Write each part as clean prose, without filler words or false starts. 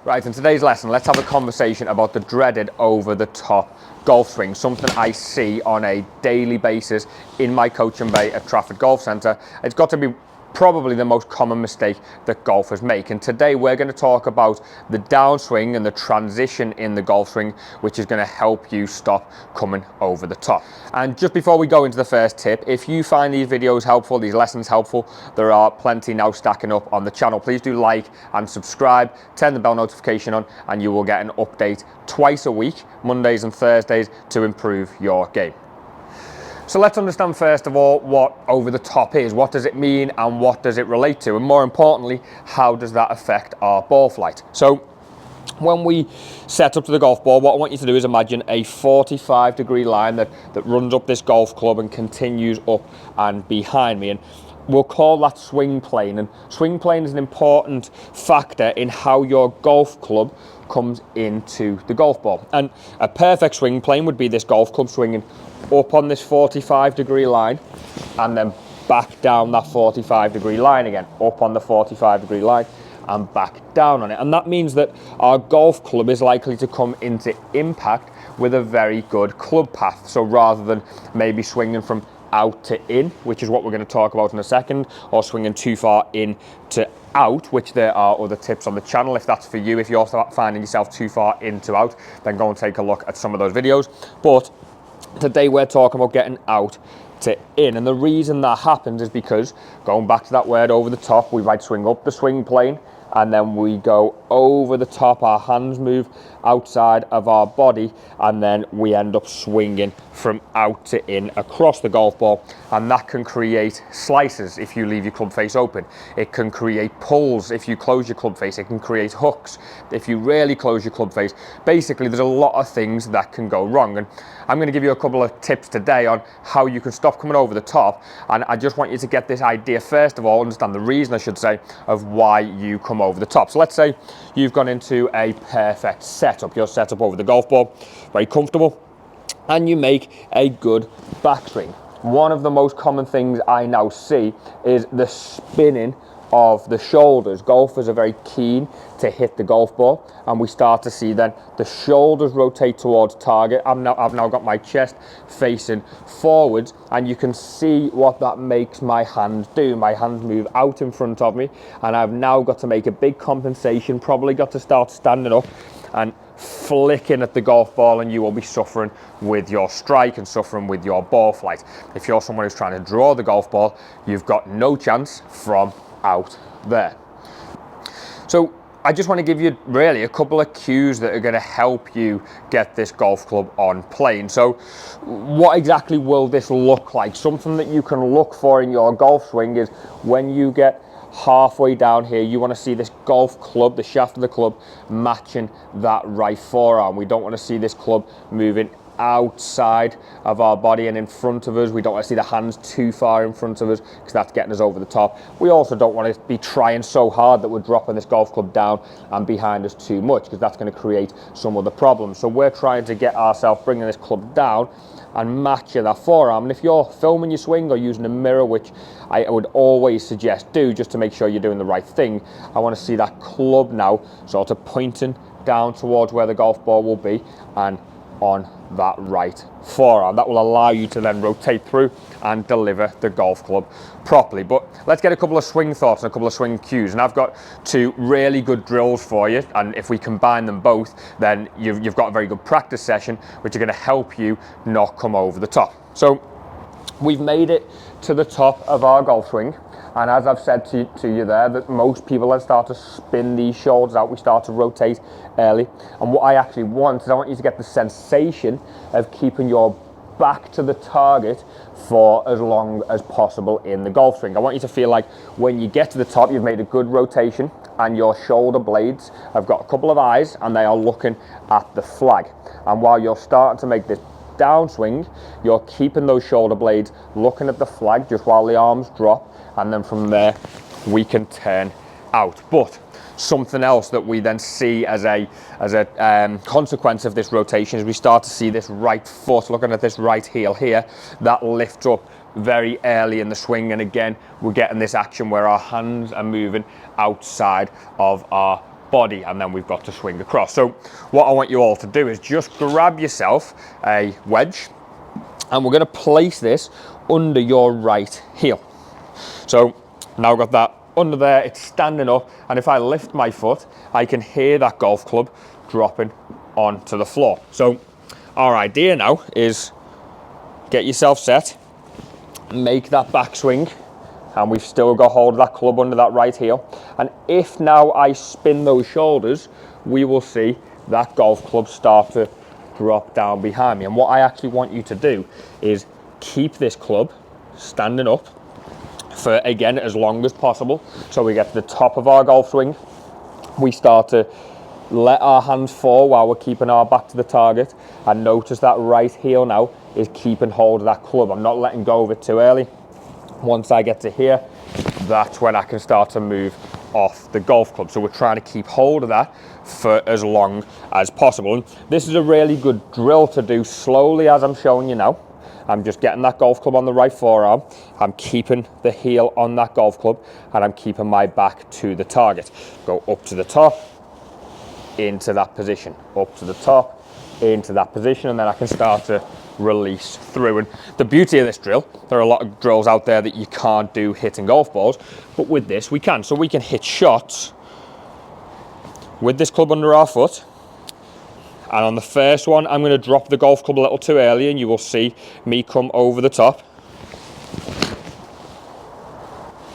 Right, in today's lesson, let's have a conversation about the dreaded over-the-top golf swing, something I see on a daily basis in my coaching bay at Trafford Golf Centre. It's got to be probably the most common mistake that golfers make. And today we're going to talk about the downswing and the transition in the golf swing, which is going to help you stop coming over the top. And just before we go into the first tip, if you find these videos helpful, these lessons helpful, there are plenty now stacking up on the channel. Please do like and subscribe, turn the bell notification on, and you will get an update twice a week, Mondays and Thursdays, to improve your game. So let's understand first of all what over the top is. What does it mean and what does it relate to? And more importantly, how does that affect our ball flight? So when we set up to the golf ball, what I want you to do is imagine a 45-degree line that runs up this golf club and continues up and behind me. And we'll call that swing plane. And swing plane is an important factor in how your golf club comes into the golf ball. And a perfect swing plane would be this golf club swinging up on this 45-degree line and then back down that 45-degree line again, up on the 45-degree line and back down on it. And that means that our golf club is likely to come into impact with a very good club path. So rather than maybe swinging from out to in, which is what we're going to talk about in a second, or swinging too far in to out, which there are other tips on the channel if that's for you. If you're finding yourself too far in to out, then go and take a look at some of those videos. But today we're talking about getting out to in, and the reason that happens is because, going back to that word over the top, we might swing up the swing plane and then we go over the top, our hands move outside of our body, and then we end up swinging from out to in across the golf ball. And that can create slices if you leave your club face open. It can create pulls if you close your club face. It can create hooks if you really close your club face. Basically, there's a lot of things that can go wrong. And I'm going to give you a couple of tips today on how you can stop coming over the top. And I just want you to get this idea, first of all, understand the reason, I should say, of why you come over the top. So let's say you've gone into a perfect setup. You're set up over the golf ball, very comfortable, and you make a good backswing. One of the most common things I now see is the spinning of the shoulders. Golfers are very keen to hit the golf ball, and we start to see then the shoulders rotate towards target. I've now got my chest facing forwards, and you can see what that makes my hands do. My hands move out in front of me, and I've now got to make a big compensation, probably got to start standing up and flicking at the golf ball, and you will be suffering with your strike and suffering with your ball flight. If you're someone who's trying to draw the golf ball, you've got no chance from out there. So I just want to give you really a couple of cues that are going to help you get this golf club on plane. So what exactly will this look like? Something that you can look for in your golf swing is when you get halfway down here, you want to see this golf club, the shaft of the club, matching that right forearm. We don't want to see this club moving outside of our body and in front of us. We don't want to see the hands too far in front of us, because that's getting us over the top. We also don't want to be trying so hard that we're dropping this golf club down and behind us too much, because that's going to create some other problems. So we're trying to get ourselves bringing this club down and matching that forearm. And if you're filming your swing or using a mirror, which I would always suggest do, just to make sure you're doing the right thing, I want to see that club now sort of pointing down towards where the golf ball will be and on that right forearm. That will allow you to then rotate through and deliver the golf club properly. But let's get a couple of swing thoughts and a couple of swing cues. And I've got two really good drills for you, and if we combine them both, then you've got a very good practice session, which are going to help you not come over the top. So we've made it to the top of our golf swing, and as I've said to you there, that most people then start to spin these shoulders out. We start to rotate early, and what I actually want is I want you to get the sensation of keeping your back to the target for as long as possible in the golf swing. I want you to feel like when you get to the top, you've made a good rotation and your shoulder blades have got a couple of eyes and they are looking at the flag. And while you're starting to make this downswing, you're keeping those shoulder blades looking at the flag just while the arms drop, and then from there we can turn out. But something else that we then see as a consequence of this rotation is we start to see this right foot, looking at this right heel here, that lifts up very early in the swing, and again we're getting this action where our hands are moving outside of our body, and then we've got to swing across. So what I want you all to do is just grab yourself a wedge, and we're going to place this under your right heel. So now I've got that under there, it's standing up, and if I lift my foot, I can hear that golf club dropping onto the floor. So our idea now is get yourself set, make that backswing, and we've still got hold of that club under that right heel. And if now I spin those shoulders, we will see that golf club start to drop down behind me. And what I actually want you to do is keep this club standing up for, again, as long as possible. So we get to the top of our golf swing, we start to let our hands fall while we're keeping our back to the target, and notice that right heel now is keeping hold of that club. I'm not letting go of it too early. Once I get to here, that's when I can start to move off the golf club. So we're trying to keep hold of that for as long as possible. And this is a really good drill to do slowly, as I'm showing you now. I'm just getting that golf club on the right forearm, I'm keeping the heel on that golf club, and I'm keeping my back to the target. Go up to the top, into that position, up to the top, into that position, and then I can start to release through. And the beauty of this drill, there are a lot of drills out there that you can't do hitting golf balls, but with this we can. So we can hit shots with this club under our foot. And on the first one, I'm going to drop the golf club a little too early, and you will see me come over the top.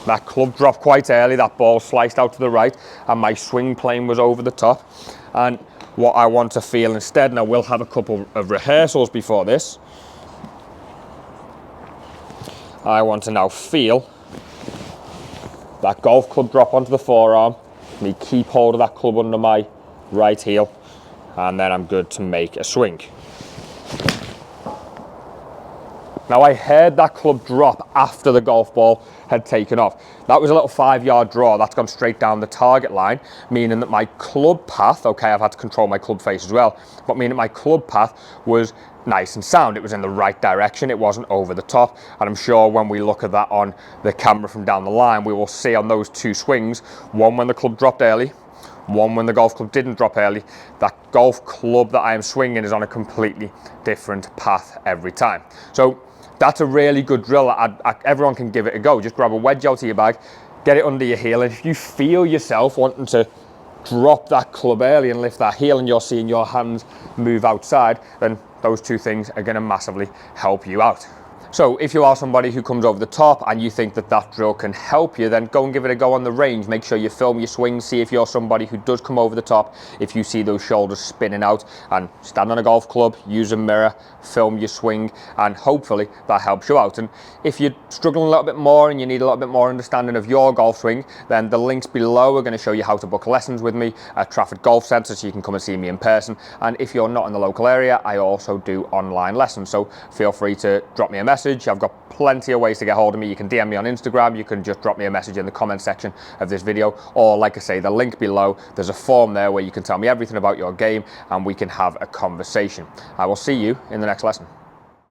That club dropped quite early, that ball sliced out to the right, and my swing plane was over the top. And what I want to feel instead, and I will have a couple of rehearsals before this, I want to now feel that golf club drop onto the forearm, me keep hold of that club under my right heel, and then I'm good to make a swing. Now I heard that club drop after the golf ball had taken off. That was a little 5-yard draw, that's gone straight down the target line, meaning that my club path, okay, I've had to control my club face as well, but meaning my club path was nice and sound. It was in the right direction, it wasn't over the top. And I'm sure when we look at that on the camera from down the line, we will see on those two swings, one when the club dropped early, one when the golf club didn't drop early, that golf club that I am swinging is on a completely different path every time. So that's a really good drill. Everyone can give it a go. Just grab a wedge out of your bag, get it under your heel, and if you feel yourself wanting to drop that club early and lift that heel, and you're seeing your hands move outside, then those two things are going to massively help you out. So if you are somebody who comes over the top and you think that that drill can help you, then go and give it a go on the range. Make sure you film your swing, see if you're somebody who does come over the top, if you see those shoulders spinning out, and stand on a golf club, use a mirror, film your swing, and hopefully that helps you out. And if you're struggling a little bit more and you need a little bit more understanding of your golf swing, then the links below are going to show you how to book lessons with me at Trafford Golf Centre, so you can come and see me in person. And if you're not in the local area, I also do online lessons, so feel free to drop me a message. I've got plenty of ways to get hold of me. You can DM me on Instagram, you can just drop me a message in the comment section of this video, or like I say, the link below, there's a form there where you can tell me everything about your game and we can have a conversation. I will see you in the next lesson.